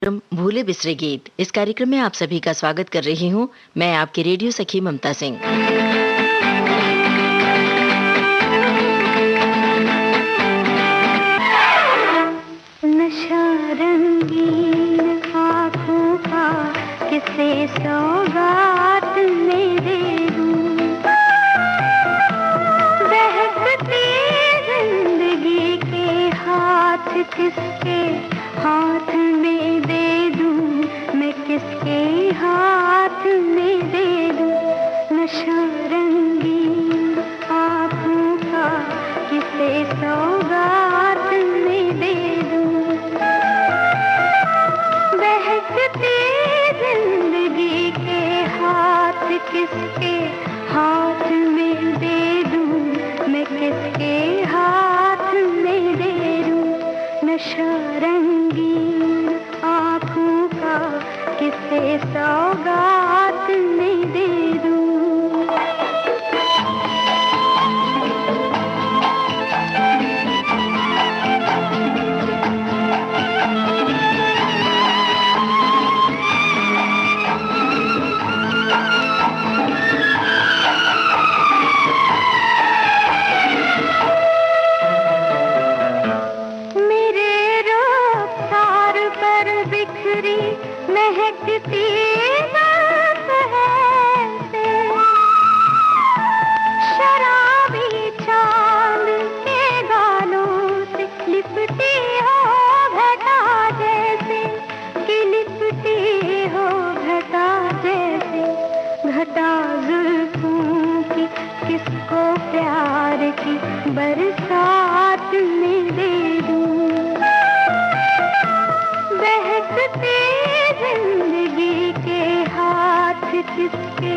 कार्यक्रम भूले बिसरे गीत। इस कार्यक्रम में आप सभी का स्वागत कर रही हूँ मैं आपकी रेडियो सखी ममता सिंह। नशा रंगीन आँखों का किसे सौगात में दे दूं, बहकती जिंदगी के हाथ किसके हाथ में दे दूं, मैं किसके हाथ में दे दूं। नशा रंगीन आँखों का किसे सौगात में दे दूं, बहकती जिंदगी के हाथ किसके हाथ में दे दूं, मैं किसके हाथ में दे दूं। नशा रंगीन आँखों का किसे सौगात में दे दूं। महकती बात है से शराबी चांद के गालों से लिपटी हो घटा जैसे, कि लिपटी हो घटा जैसे। घटा जुल्फों की किसको प्यार की बरसात में दे दूं, बहकती जिंदगी के हाथ किसके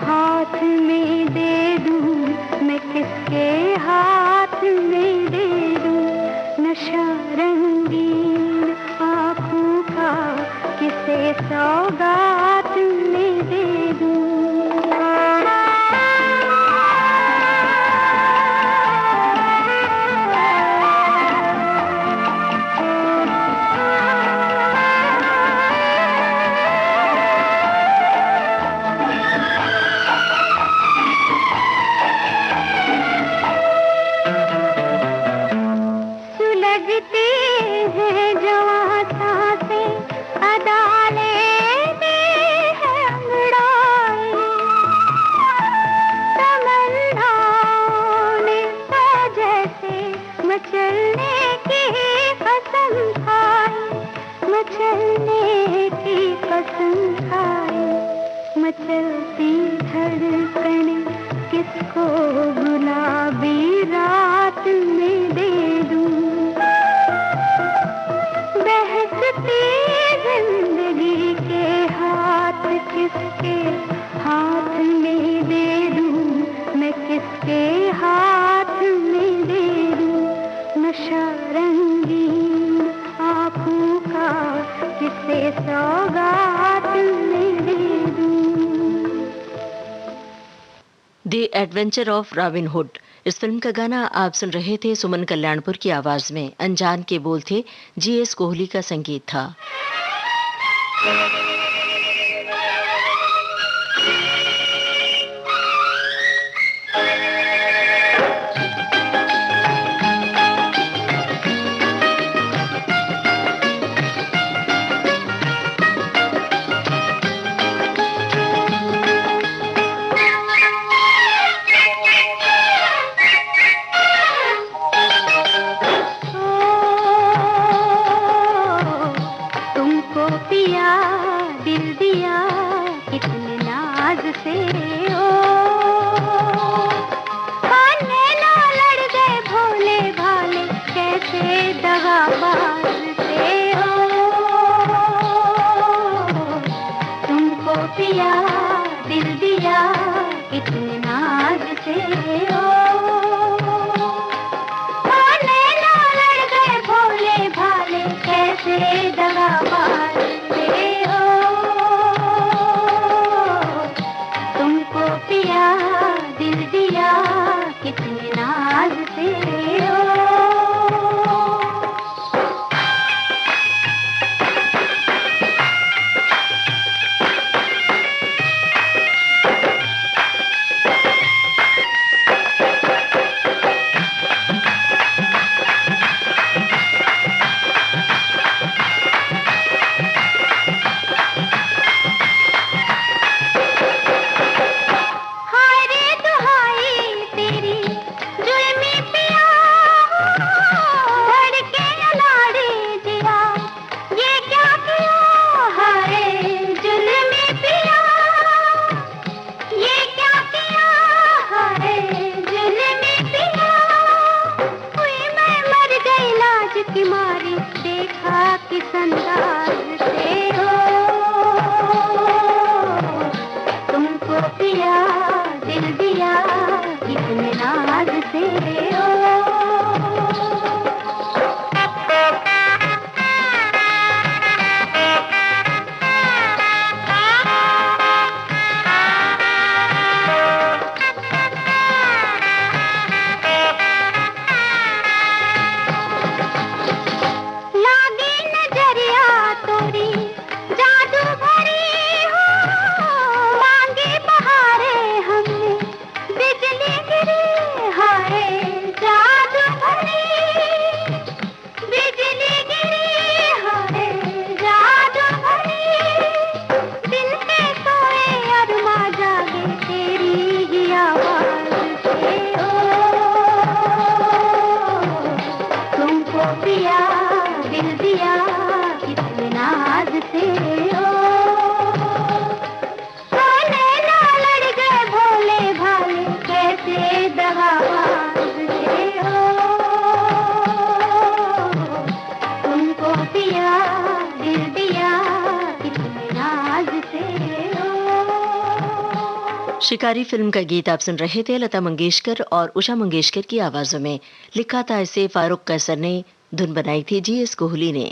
हाथ में दे दूं, मैं किसके हाथ में दे दूं। नशा रंगीन आँखों का किसे सौगात में दे दूं। मचलती धड़कन किसको गुलाबी रात में दे दूं, बहकती जिंदगी के हाथ किसके हाथ में दे दूं, मैं किसके हाथ में दे दूं। नशा रंगीन आँखों का किसे सौगात में दे दूं। The adventure of robin hood, इस फिल्म का गाना आप सुन रहे थे सुमन कल्याणपुर की आवाज में। अनजान के बोल थे, जीएस कोहली का संगीत था। कितने नाज से हो। शिकारी फिल्म का गीत आप सुन रहे थे। लता मंगेशकर और उषा मंगेशकर की आवाजों में। लिखा था इसे फारूक कैसर ने, धुन बनाई थी जीएस कोहली ने।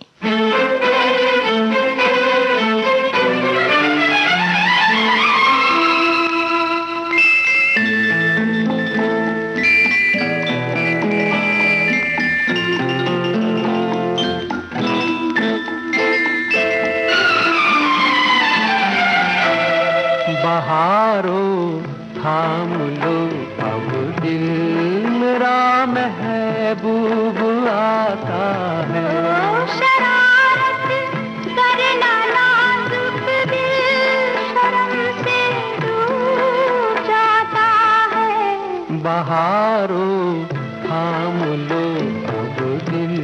बहारों थाम लो अब दिल मेरा महबूब आता है। शरारत करना नाजुक दिल शर्म से डूब जाता है। बहारों थाम लो अब दिल।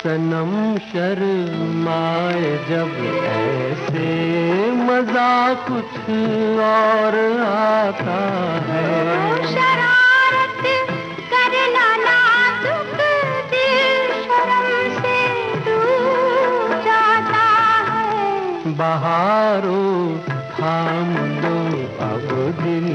सनम शर्माए जब ऐसे मजा कुछ और आता है। शरारत करना नाजुक दिल शर्म से डूब जाता है। बहारों थाम लो अब दिल।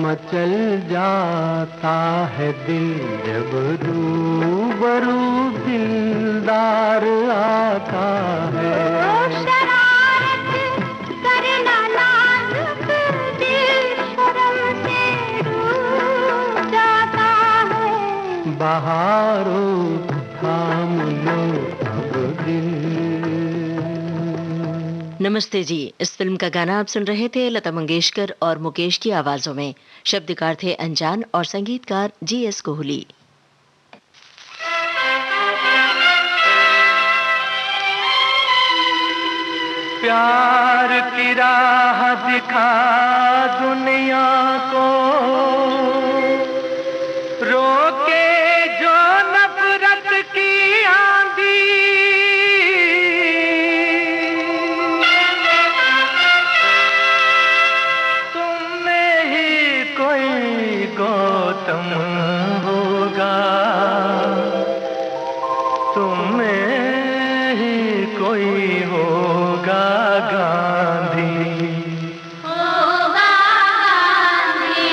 मचल जाता है दिल जब रूबरू दिलदार आता है। शरारत करना नाजुक दिल शर्म से डूब जाता है। बहारों थाम लो अब दिल। नमस्ते जी। इस फिल्म का गाना आप सुन रहे थे लता मंगेशकर और मुकेश की आवाजों में। शब्दकार थे अनजान और संगीतकार जीएस कोहली। प्यार की राह दिखा दुनिया को, रोके जो नफरत की आंधी। गौतम होगा तुम्हें ही कोई होगा गांधी। होगा गांधी।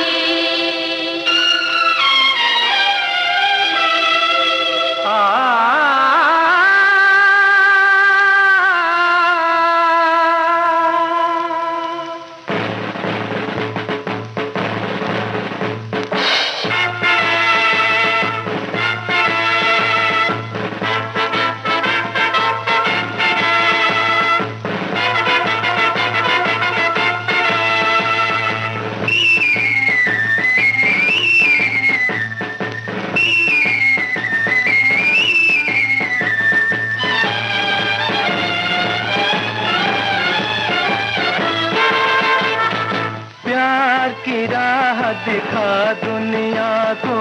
की राह दिखा दुनिया को,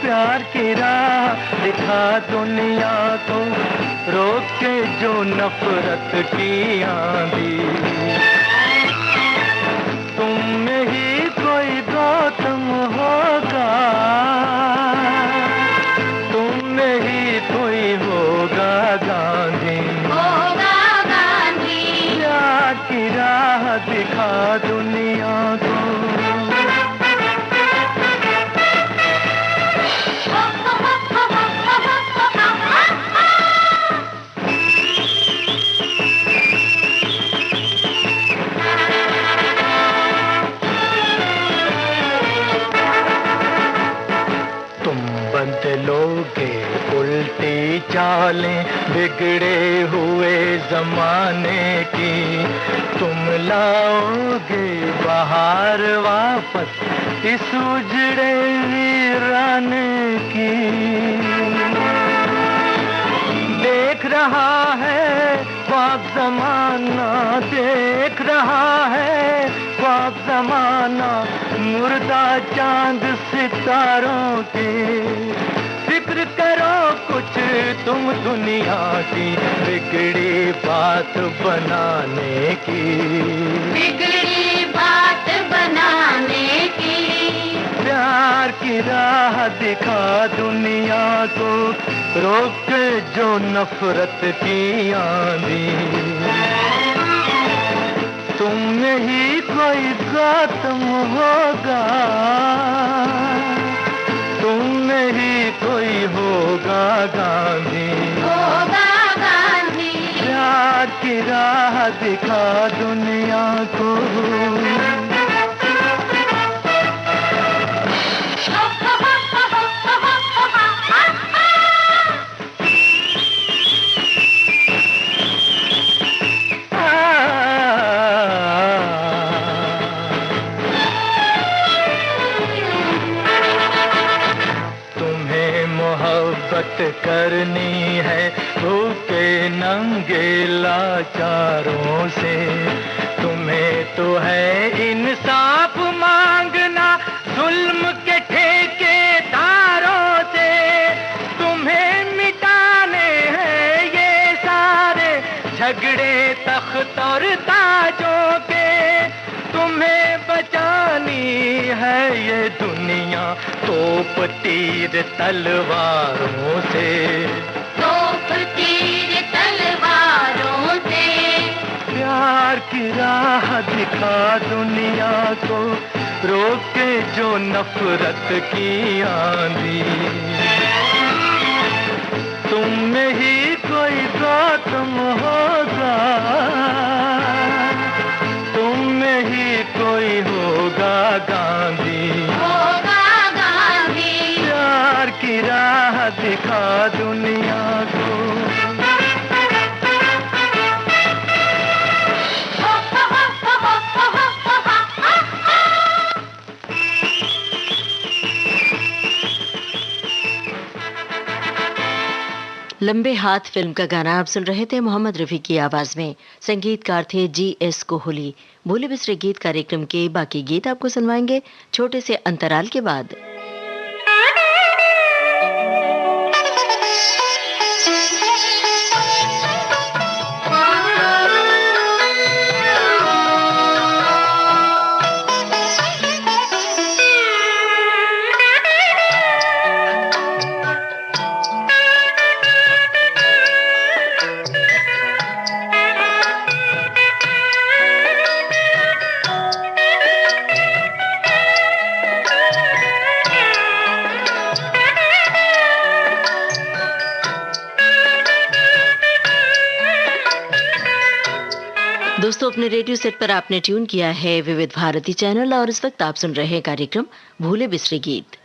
प्यार की राह दिखा दुनिया को, रोक के जो नफरत की आंधी। तुम में ही कोई गौतम होगा चालें बिगड़े हुए जमाने की, तुम लाओगे बाहर वापस इस उजड़े वीराने की। देख रहा है ख्वाब जमाना, देख रहा है ख्वाब जमाना, मुर्दा चांद सितारों के। फिक्र करो कुछ तुम दुनिया की, बिगड़ी बात बनाने की, बिगड़ी बात बनाने की। प्यार की राह दिखा दुनिया को, रोक जो नफरत की आंधी। तुम में ही कोई गौतम होगा, तुम में ही कोई होगा गांधी, होगा गांधी। प्यार की राह दिखा दुनिया को। करनी है भूखे नंगे लाचारों से, तुम्हें तो है इंसाफ मांगना जुल्म के ठेकेदारों से। तुम्हें मिटाने हैं ये सारे झगड़े तख्त और ताजों के, तुम्हें बचानी है ये दुनिया तोप तीर तलवारों से, तोप तीर तलवारों से। प्यार की राह दिखा दुनिया को, रोके जो नफरत की आंधी। तुम में ही कोई गौतम होगा, तुम में ही कोई होगा गांधी, होगा गांधी। प्यार की राह दिखा दुनिया को। लंबे हाथ फिल्म का गाना आप सुन रहे थे मोहम्मद रफी की आवाज में। संगीतकार थे GS कोहली। भूले बिसरे गीत कार्यक्रम के बाकी गीत आपको सुनवाएंगे छोटे से अंतराल के बाद। दोस्तों, अपने रेडियो सेट पर आपने ट्यून किया है विविध भारती चैनल और इस वक्त आप सुन रहे हैं कार्यक्रम भूले बिसरे गीत।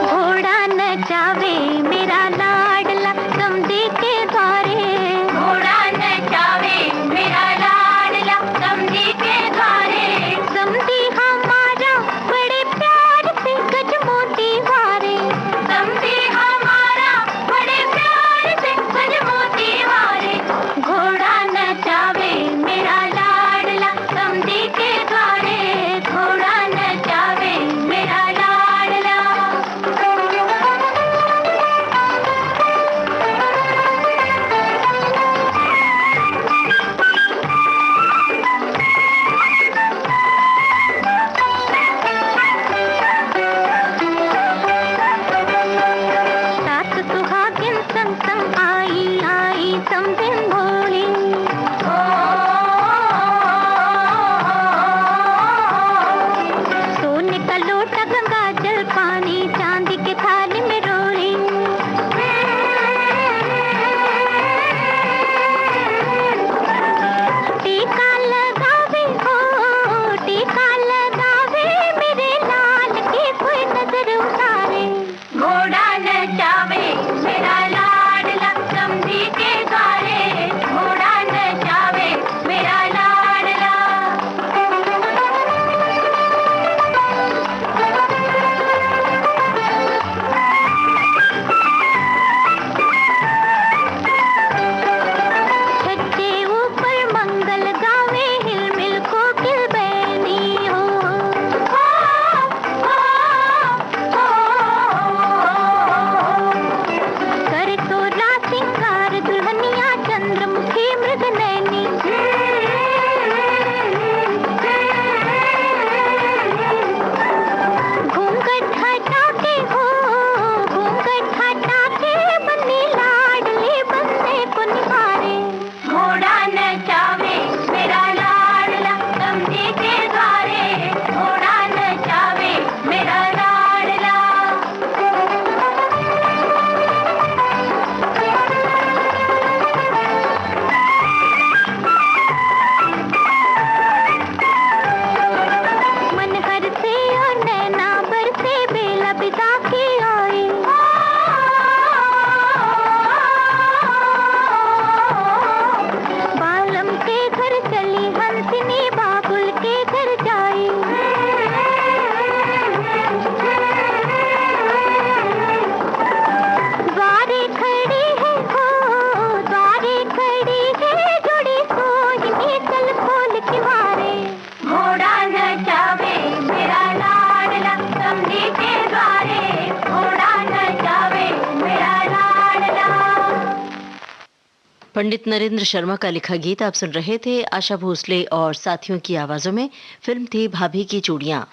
घोड़ा नचावे मेरा लाड पंडित नरेंद्र शर्मा का लिखा गीत आप सुन रहे थे। आशा भोसले और साथियों की आवाजों में फिल्म थी भाभी की चूड़ियां।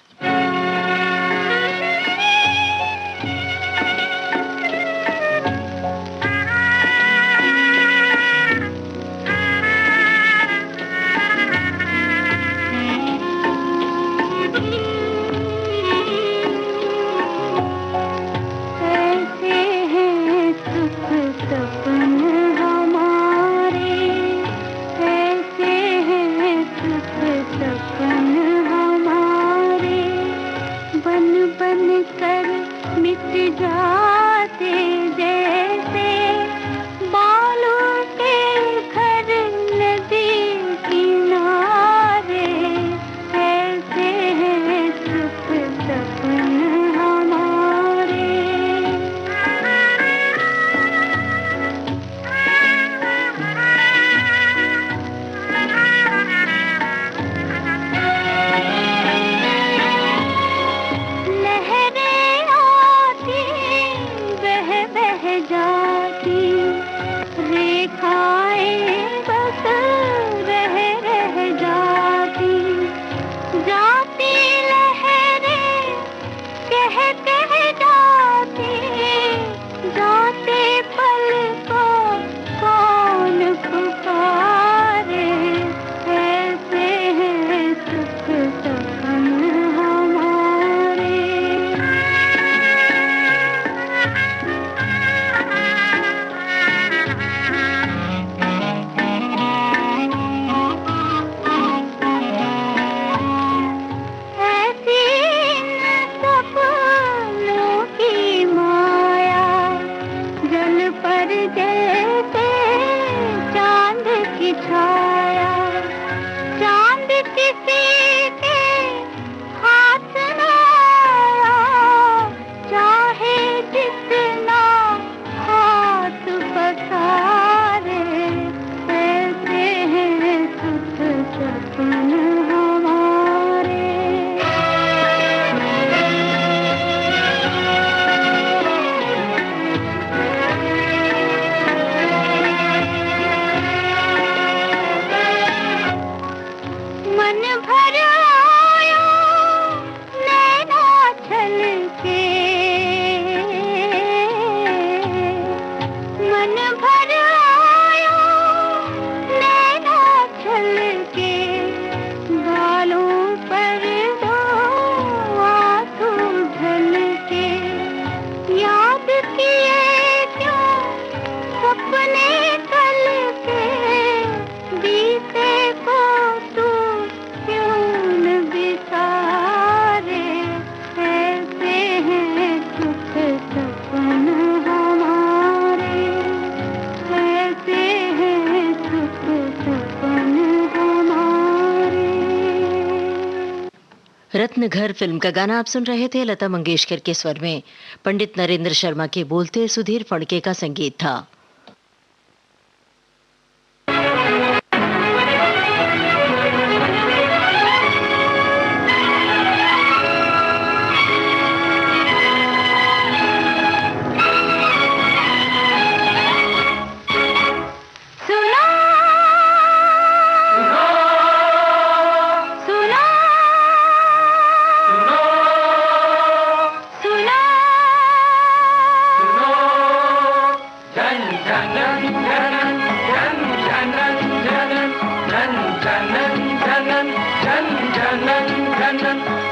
रत्न घर फिल्म का गाना आप सुन रहे थे। लता मंगेशकर के स्वर में पंडित नरेंद्र शर्मा के बोल थे, सुधीर फड़के का संगीत था।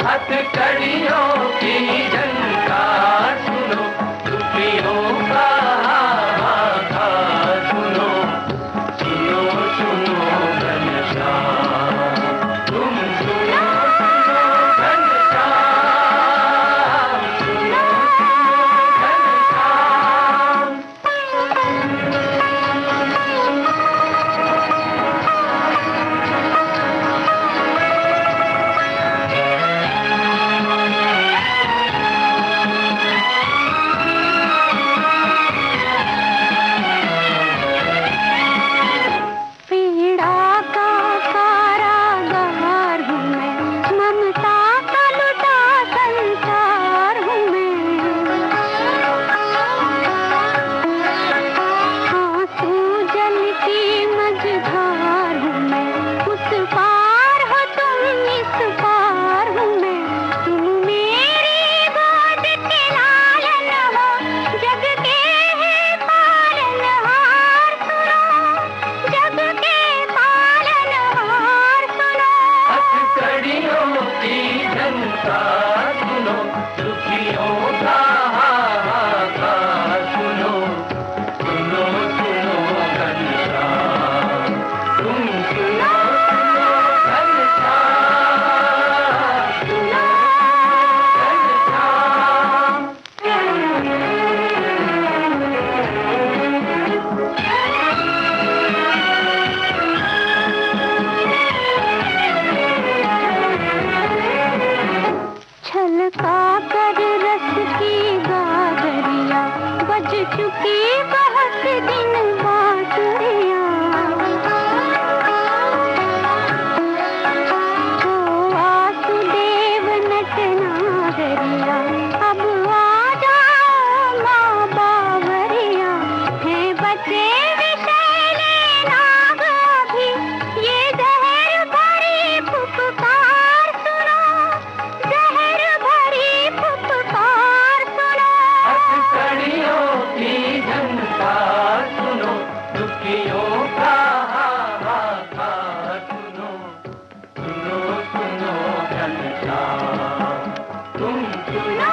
हथकड़ियों की झनकार सुनो, रुपयों का हाहाकार सुनो, सुनो सुनो घनश्याम, तुम सुनो सुनो घनश्याम, सुनो घनश्याम। चुकी बहुत दिन बांसुरियां। ओ वासुदेव नटनागरिया, अब आ जाओ माँ बावरिया। हैं बचे विषैले नाग अभी, ये जहर भरी फुफकार सुनो, जहर भरी फुफकार सुनो। हथकड़ियों की झनकार सुनो, दुखियों का हाहाकार सुनो, सुनो सुनो घनश्याम, तुम सुनो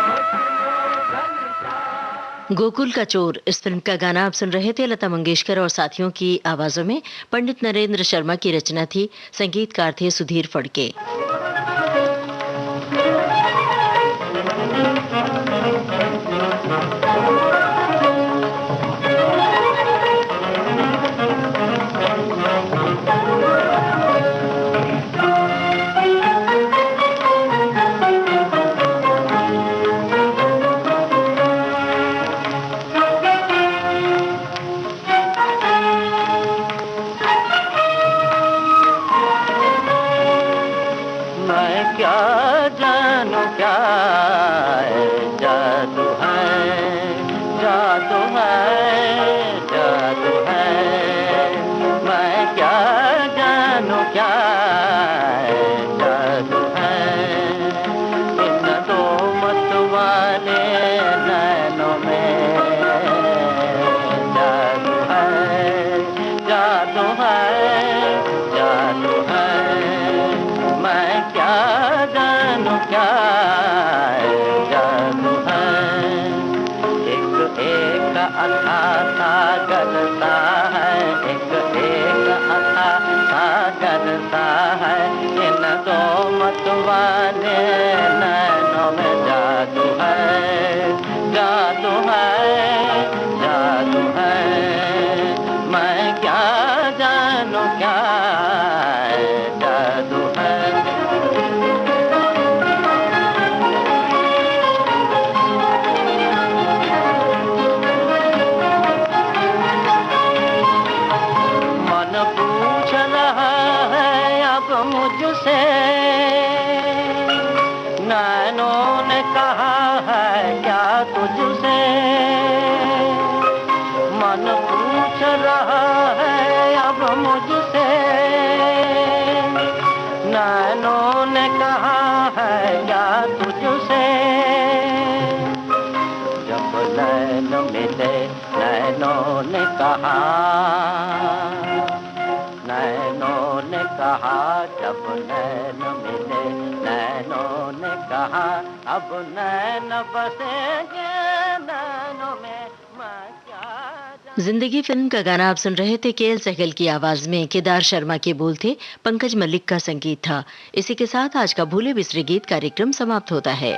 घनश्याम। गोकुल का चोर इस फिल्म का गाना आप सुन रहे थे। लता मंगेशकर और साथियों की आवाजों में पंडित नरेंद्र शर्मा की रचना थी। संगीतकार थे सुधीर फड़के। मैं क्या जानूं क्या है, जादू है, जादू है, जादू है। मैं क्या जानूं क्या है, जादू है। इन दो मतवाले नैनों में जादू है, जादू है, जादू है। मैं क्या जानूं क्या है, जादू है। एक एक अथा सागर सा है, एक अथा सागर सा है। इन दो मतवाले नैनों में जादू है, जादू है, जादू है। मैं क्या जानूं क्या है, जादू है। मन पूछ रहा है अब मुझसे, नैनों ने कहा है क्या तुझसे। मन पूछ रहा है अब मुझसे, नैनों ने कहा है क्या तुझसे। जब नैन मिले नैनों ने कहा, नैनों ने कहा, जब नैन मिले नैनों ने कहा, अब नैन बसेंगे नैनों में। मैं क्या जिंदगी फिल्म का गाना आप सुन रहे थे। केएल सहगल की आवाज में केदार शर्मा के बोल थे, पंकज मल्लिक का संगीत था। इसी के साथ आज का भूले बिसरे गीत कार्यक्रम समाप्त होता है।